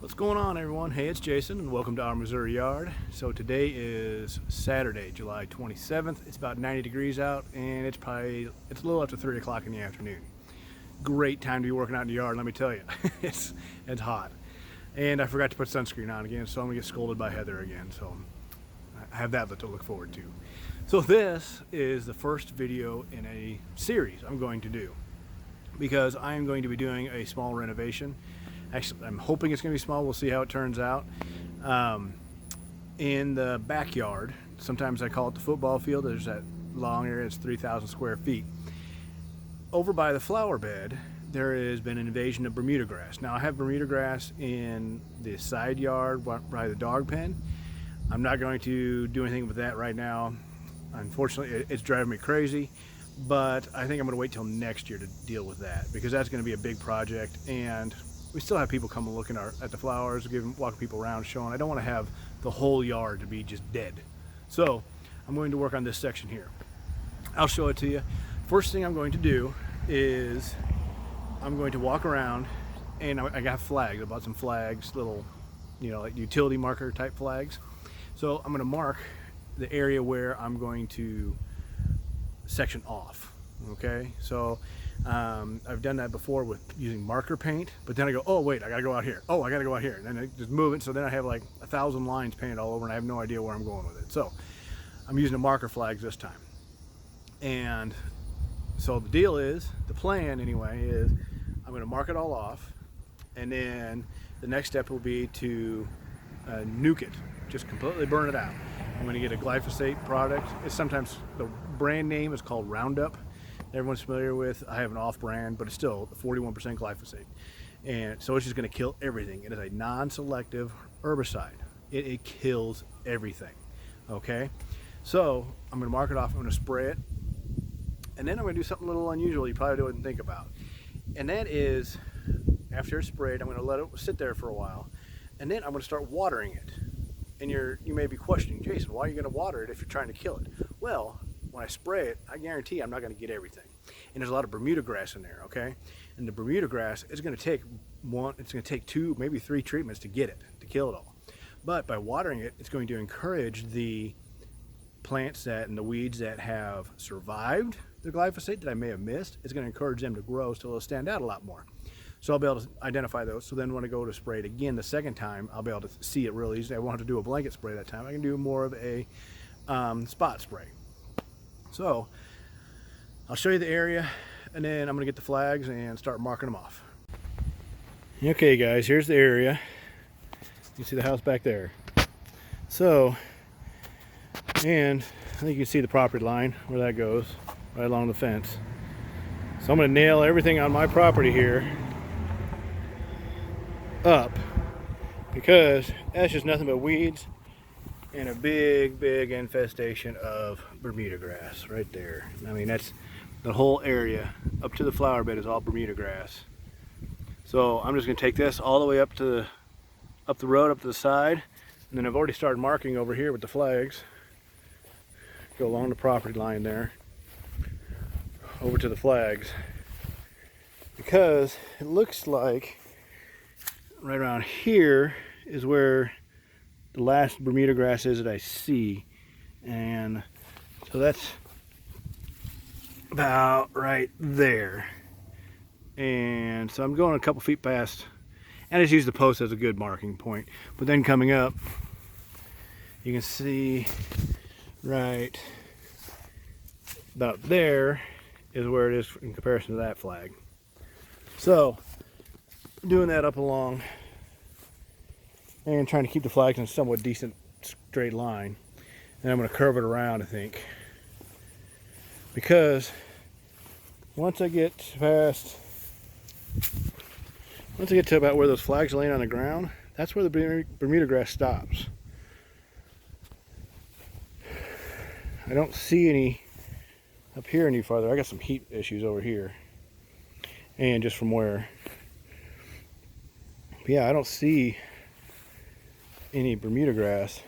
What's going on, everyone? Hey, it's Jason and welcome to our Missouri yard. So today is Saturday, July 27th. It's about 90 degrees out and it's a little after 3 o'clock in the afternoon. Great time to be working out in the yard, let me tell you. it's hot. And I forgot to put sunscreen on again, so I'm gonna get scolded by Heather again. So I have that to look forward to. So this is the first video in a series I'm going to do because I'm going to be doing a small renovation. Actually, I'm hoping it's going to be small. We'll see how it turns out. In the backyard, sometimes I call it the football field. There's that long area. It's 3,000 square feet. Over by the flower bed, there has been an invasion of Bermuda grass. Now, I have Bermuda grass in the side yard by the dog pen. I'm not going to do anything with that right now. Unfortunately, it's driving me crazy. But I think I'm going to wait till next year to deal with that because that's going to be a big project. And we still have people come and looking at the flowers, walking people around, showing. I don't want to have the whole yard to be just dead. So I'm going to work on this section here. I'll show it to you. First thing I'm going to do is I'm going to walk around, and I got flags. I bought some flags, little, like utility marker type flags. So I'm going to mark the area where I'm going to section off. Okay, so I've done that before with using marker paint, but then I go, oh wait, I gotta go out here. Oh, I gotta go out here, and then I just move it. So then I have like 1,000 lines painted all over, and I have no idea where I'm going with it. So I'm using the marker flags this time. And so the deal is, the plan anyway, is I'm going to mark it all off, and then the next step will be to nuke it, just completely burn it out. I'm going to get a glyphosate product. It's sometimes the brand name is called Roundup. Everyone's familiar with. I have an off-brand, but it's still 41% glyphosate, and so it's just going to kill everything. It is a non-selective herbicide. It kills everything. Okay, so I'm going to mark it off. I'm going to spray it, and then I'm going to do something a little unusual you probably wouldn't think about, and that is after it's sprayed, I'm going to let it sit there for a while, and then I'm going to start watering it. And you may be questioning, Jason, why are you going to water it if you're trying to kill it? Well, when I spray it, I guarantee I'm not going to get everything. And there's a lot of Bermuda grass in there, okay? And the Bermuda grass is going to take it's going to take 2, maybe 3 treatments to get it, to kill it all. But by watering it, it's going to encourage the plants and the weeds that have survived the glyphosate that I may have missed. It's going to encourage them to grow so they'll stand out a lot more. So I'll be able to identify those. So then when I go to spray it again the second time, I'll be able to see it real easy. I won't have to do a blanket spray that time. I can do more of a spot spray. So I'll show you the area, and then I'm going to get the flags and start marking them off. Okay guys, here's the area. You can see the house back there. So, and I think you can see the property line where that goes, right along the fence. So I'm going to nail everything on my property here up, because that's just nothing but weeds and a big infestation of Bermuda grass right there. I mean, that's the whole area up to the flower bed is all Bermuda grass. So I'm just going to take this all the way up the road, up to the side, and then I've already started marking over here with the flags. Go along the property line there over to the flags, because it looks like right around here is where the last Bermuda grass is that I see, and so that's about right there. And so I'm going a couple feet past, and I just use the post as a good marking point. But then coming up, you can see right about there is where it is in comparison to that flag. So doing that up along and trying to keep the flags in a somewhat decent straight line, and I'm going to curve it around, I think, because once I get to about where those flags are laying on the ground, that's where the Bermuda grass stops. I don't see any up here any farther. I got some heat issues over here, and just from where, but yeah, I don't see any Bermuda grass.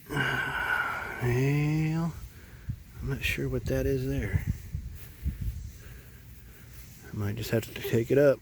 Well, I'm not sure what that is there. I might just have to take it up.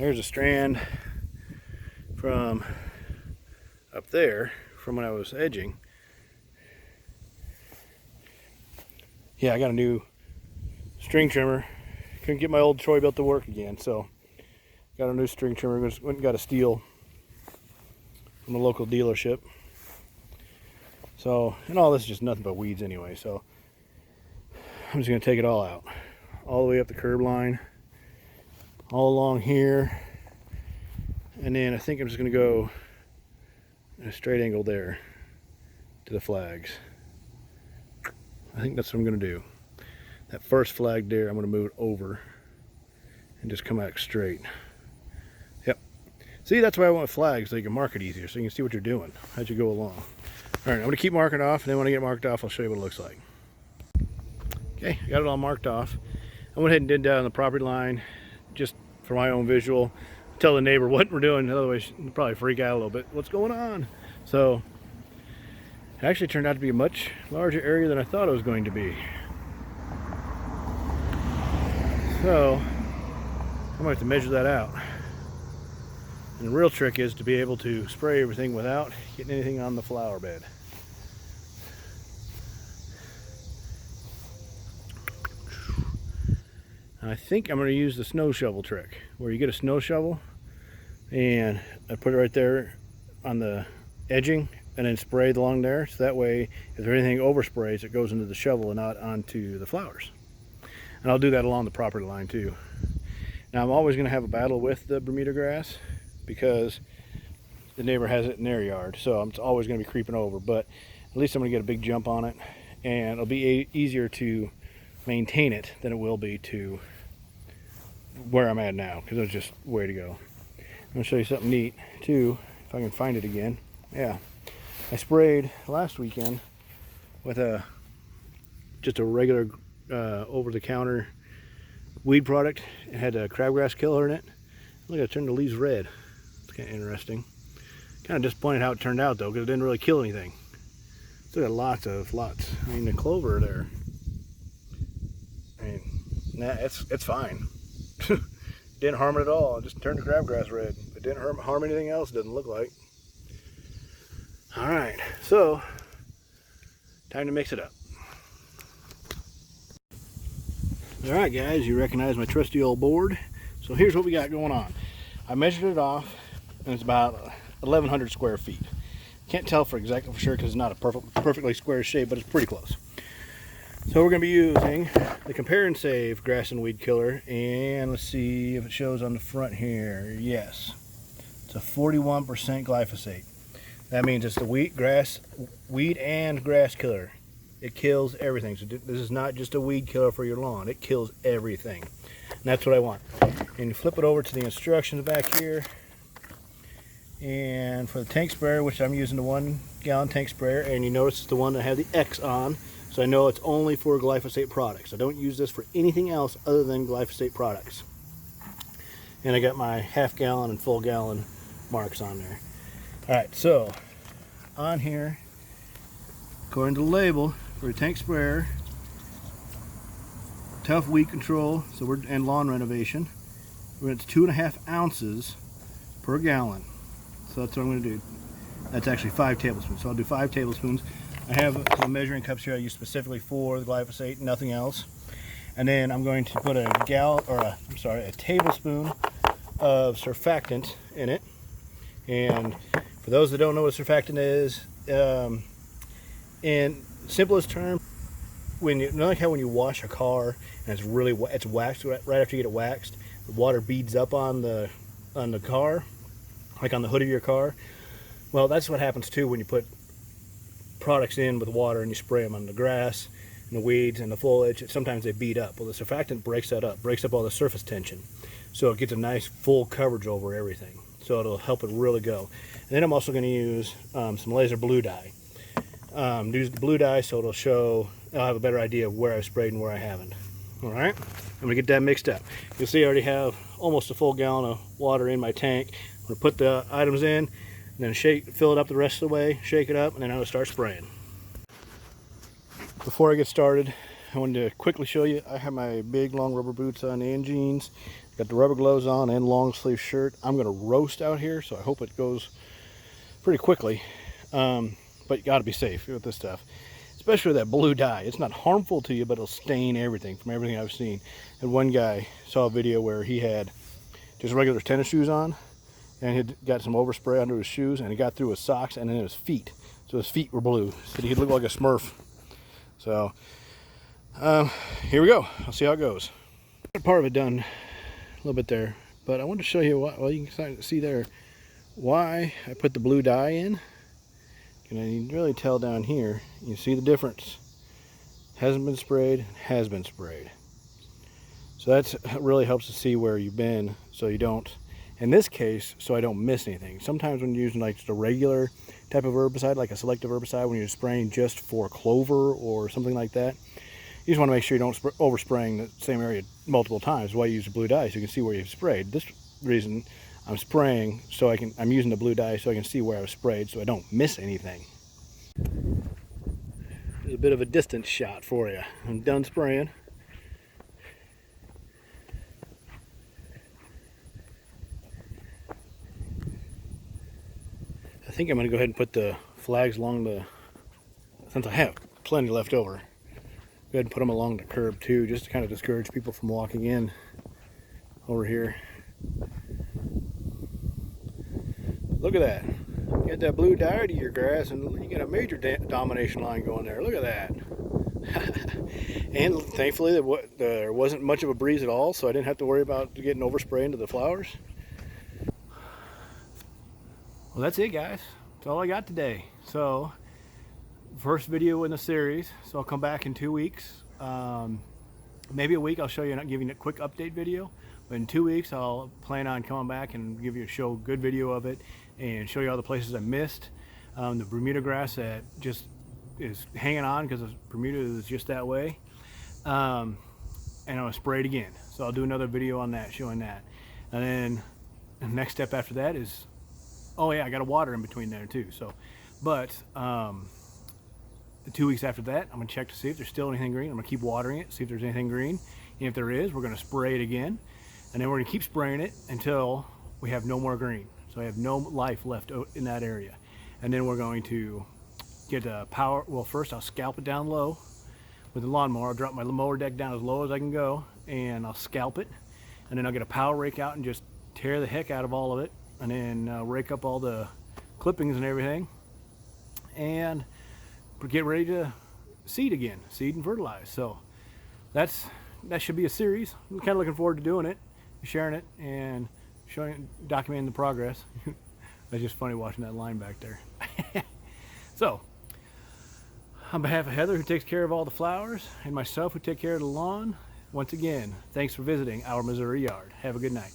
There's a strand from up there from when I was edging. Yeah, I got a new string trimmer. Couldn't get my old Troy-Bilt to work again, so got a new string trimmer. Went and got a steel from a local dealership. So, and all this is just nothing but weeds anyway, so I'm just going to take it all out. All the way up the curb line, all along here, and then I think I'm just going to go in a straight angle there to the flags. I think that's what I'm going to do. That first flag there, I'm going to move it over and just come out straight. Yep. See, that's why I want flags, so you can mark it easier, so you can see what you're doing as you go along. All right, I'm going to keep marking off, and then when I get marked off, I'll show you what it looks like. Okay, I got it all marked off. I went ahead and did that on the property line, just for my own visual. Tell the neighbor what we're doing, otherwise she'll probably freak out a little bit. What's going on? So, it actually turned out to be a much larger area than I thought it was going to be. So, I'm going to have to measure that out. And the real trick is to be able to spray everything without getting anything on the flower bed. I think I'm going to use the snow shovel trick, where you get a snow shovel and I put it right there on the edging and then spray it along there, so that way if there's anything oversprays, it goes into the shovel and not onto the flowers. And I'll do that along the property line too. Now I'm always going to have a battle with the Bermuda grass because the neighbor has it in their yard, so I'm always going to be creeping over, but at least I'm going to get a big jump on it, and it'll be easier to maintain it than it will be to where I'm at now, because it's just way to go. I'm going to show you something neat too, if I can find it again. Yeah, I sprayed last weekend with just a regular over-the-counter weed product. It had a crabgrass killer in it. Look, I turned the leaves red. It's kind of interesting. Kind of disappointed how it turned out though, because it didn't really kill anything. Still got lots. I mean, the clover there. I mean, nah, it's fine. Didn't harm it at all. It just turned the crabgrass red. It didn't harm anything else, it doesn't look like. Alright, so time to mix it up. Alright guys, you recognize my trusty old board. So here's what we got going on. I measured it off and it's about 1,100 square feet. Can't tell for sure because it's not a perfectly square shape, but it's pretty close. So we're going to be using the Compare and Save Grass and Weed Killer, and let's see if it shows on the front here. Yes, it's a 41% glyphosate. That means it's the weed and grass killer. It kills everything. So this is not just a weed killer for your lawn. It kills everything. And that's what I want. And you flip it over to the instructions back here. And for the tank sprayer, which I'm using the 1 gallon tank sprayer, and you notice it's the one that had the X on. So I know it's only for glyphosate products. I don't use this for anything else other than glyphosate products. And I got my half gallon and full gallon marks on there. Alright, so on here, according to the label, for a tank sprayer, tough weed control, and lawn renovation, it's 2.5 ounces per gallon. So that's what I'm going to do. That's actually 5 tablespoons. So I'll do 5 tablespoons. I have some measuring cups here I use specifically for the glyphosate, nothing else. And then I'm going to put a tablespoon of surfactant in it. And for those that don't know what surfactant is, in simplest term, like how when you wash a car and it's waxed right after you get it waxed, the water beads up on the car, like on the hood of your car. Well, that's what happens too when you put products in with water and you spray them on the grass and the weeds and the foliage. Sometimes they beat up. Well, the surfactant breaks that up, breaks up all the surface tension, so it gets a nice full coverage over everything. So it'll help it really go. And then I'm also going to use some laser blue dye. Use the blue dye so I'll have a better idea of where I've sprayed and where I haven't. All right, I'm going to get that mixed up. You'll see I already have almost a full gallon of water in my tank. I'm going to put the items in, and then fill it up the rest of the way, shake it up, and then I'm going to start spraying. Before I get started, I wanted to quickly show you. I have my big long rubber boots on and jeans. Got the rubber gloves on and long sleeve shirt. I'm gonna roast out here, so I hope it goes pretty quickly. But you gotta be safe with this stuff, especially that blue dye. It's not harmful to you, but it'll stain everything from everything I've seen. And one guy saw a video where he had just regular tennis shoes on, and he'd got some overspray under his shoes, and it got through his socks and then his feet. So his feet were blue. So he'd look like a Smurf. So here we go. I'll see how it goes. Part of it done a little bit there, but I wanted to show you what, well, you can see there why I put the blue dye in. And you can really tell down here, you see the difference. Hasn't been sprayed, has been sprayed. So that really helps to see where you've been, so you don't, in this case, so I don't miss anything. Sometimes when you're using like just a regular type of herbicide, like a selective herbicide, when you're spraying just for clover or something like that, you just want to make sure you don't overspraying the same area multiple times. That's why you use the blue dye, so you can see where you've sprayed. This reason I'm spraying so I'm using the blue dye so I can see where I was sprayed, so I don't miss anything. There's a bit of a distance shot for you. I'm done spraying. I think I'm going to go ahead and put the flags along the, since I have plenty left over, go ahead and put them along the curb too, just to kind of discourage people from walking in over here. Look at that. You got that blue dye to your grass, and you got a major domination line going there. Look at that. And thankfully there wasn't much of a breeze at all, so I didn't have to worry about getting overspray into the flowers. Well, that's it, guys. That's all I got today. So, first video in the series. So I'll come back in 2 weeks. Maybe a week I'll show you, not giving a quick update video. But in 2 weeks I'll plan on coming back and give you a good video of it and show you all the places I missed. The Bermuda grass that just is hanging on because Bermuda is just that way. And I'm gonna spray it again. So I'll do another video on that, showing that. And then the next step after that is, oh yeah, I got to water in between there too. So, but 2 weeks after that, I'm gonna check to see if there's still anything green. I'm gonna keep watering it, see if there's anything green. And if there is, we're gonna spray it again. And then we're gonna keep spraying it until we have no more green. So I have no life left in that area. And then we're going to get a power, well first I'll scalp it down low with the lawnmower. I'll drop my mower deck down as low as I can go, and I'll scalp it. And then I'll get a power rake out and just tear the heck out of all of it. And then rake up all the clippings and everything, and get ready to seed again, seed and fertilize. So that should be a series. I'm kind of looking forward to doing it, sharing it, and documenting the progress. That's just funny watching that line back there. So, on behalf of Heather, who takes care of all the flowers, and myself, who take care of the lawn, once again, thanks for visiting our Missouri yard. Have a good night.